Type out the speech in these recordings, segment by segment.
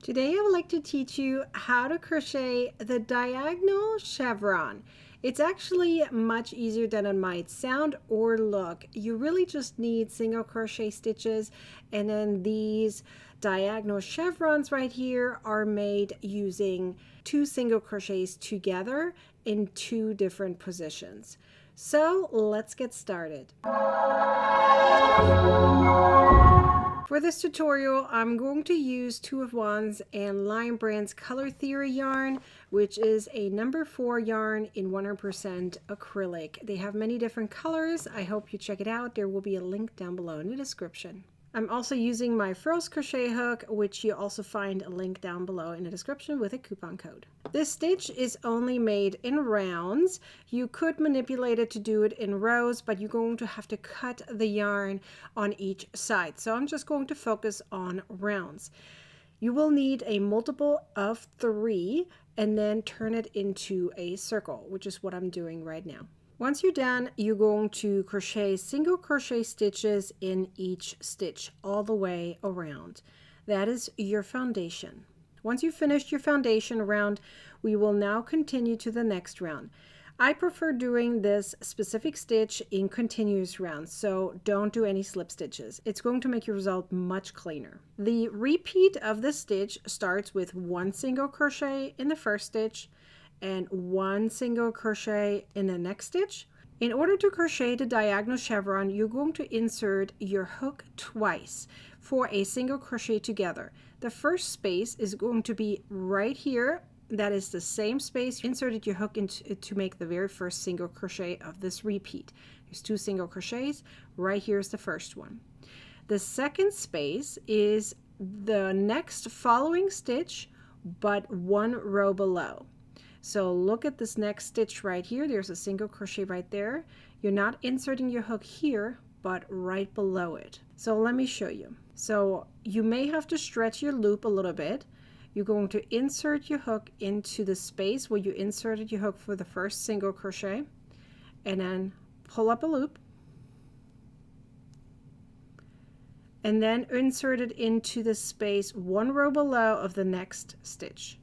Today I would like to teach you how to crochet the diagonal chevron. It's actually much easier than it might sound or look. You really just need single crochet stitches, and then these diagonal chevrons right here are made using 2 single crochets together in 2 different positions. So let's get started. For this tutorial, I'm going to use 2 of 1s and Lion Brand's Color Theory yarn, which is a number 4 yarn in 100% acrylic. They have many different colors. I hope you check it out. There will be a link down below in the description. I'm also using my frills crochet hook, which you also find a link down below in the description with a coupon code. This stitch is only made in rounds. You could manipulate it to do it in rows, but you're going to have to cut the yarn on each side. So I'm just going to focus on rounds. You will need a multiple of 3 and then turn it into a circle, which is what I'm doing right now. Once you're done, you're going to crochet single crochet stitches in each stitch all the way around. That is your foundation. Once you've finished your foundation round, we will now continue to the next round. I prefer doing this specific stitch in continuous rounds, so don't do any slip stitches. It's going to make your result much cleaner. The repeat of this stitch starts with 1 single crochet in the first stitch and 1 single crochet in the next stitch. In order to crochet the diagonal chevron, you're going to insert your hook twice for a single crochet together. The first space is going to be right here. That is the same space you inserted your hook into to make the very first single crochet of this repeat. There's 2 single crochets. Right here is the first one. The second space is the next following stitch, but 1 row below. So look at this next stitch right here. There's a single crochet right there. You're not inserting your hook here, but right below it. So let me show you. So you may have to stretch your loop a little bit. You're going to insert your hook into the space where you inserted your hook for the first single crochet, and then pull up a loop, and then insert it into the space 1 row below of the next stitch.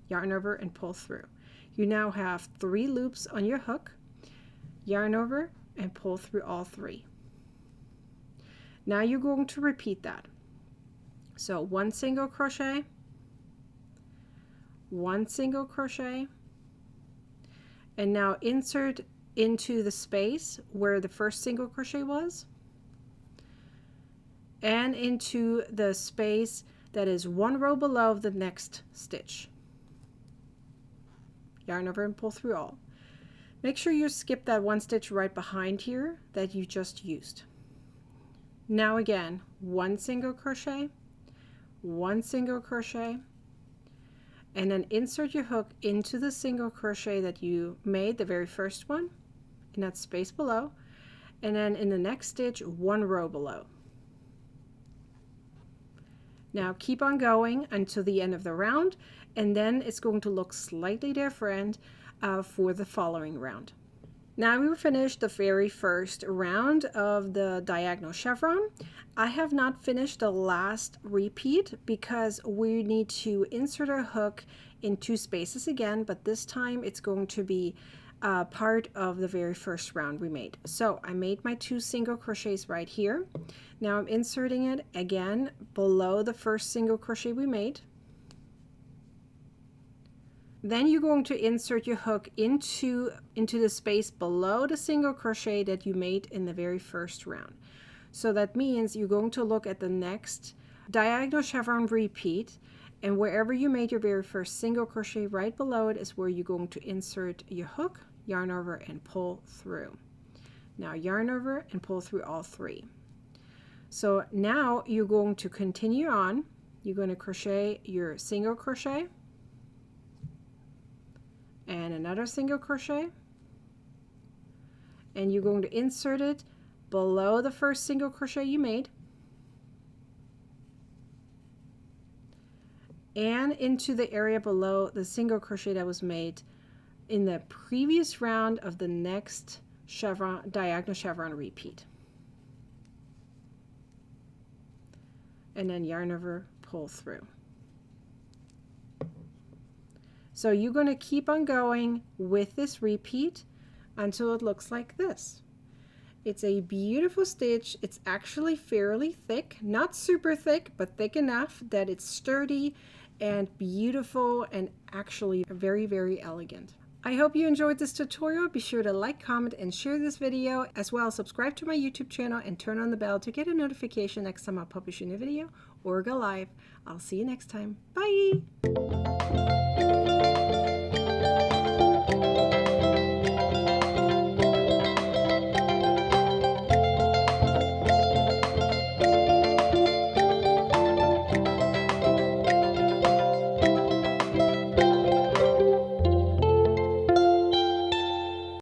Yarn over and pull through. You now have 3 loops on your hook. Yarn over and pull through all 3. Now you're going to repeat that. So 1 single crochet, 1 single crochet, and now insert into the space where the first single crochet was, and into the space that is 1 row below the next stitch. Yarn over and pull through all. Make sure you skip that 1 stitch right behind here that you just used. Now again, 1 single crochet, 1 single crochet, and then insert your hook into the single crochet that you made, the very first one, in that space below, and then in the next stitch 1 row below. Now keep on going until the end of the round, and then it's going to look slightly different for the following round. Now we've finished the very first round of the diagonal chevron. I have not finished the last repeat because we need to insert our hook in 2 spaces again, but this time it's going to be part of the very first round we made. So I made my 2 single crochets right here. Now I'm inserting it again below the first single crochet we made. Then you're going to insert your hook into the space below the single crochet that you made in the very first round. So that means you're going to look at the next diagonal chevron repeat, and wherever you made your very first single crochet, right below it is where you're going to insert your hook, yarn over and pull through. Now yarn over and pull through all 3. So now you're going to continue on. You're going to crochet your single crochet and another single crochet, and you're going to insert it below the first single crochet you made and into the area below the single crochet that was made in the previous round of the next chevron, diagonal chevron repeat. And then yarn over, pull through. So you're going to keep on going with this repeat until it looks like this. It's a beautiful stitch. It's actually fairly thick, not super thick, but thick enough that it's sturdy and beautiful and actually very, very elegant. I hope you enjoyed this tutorial. Be sure to like, comment, and share this video, as well as subscribe to my YouTube channel and turn on the bell to get a notification next time I publish a new video or go live. I'll see you next time. Bye!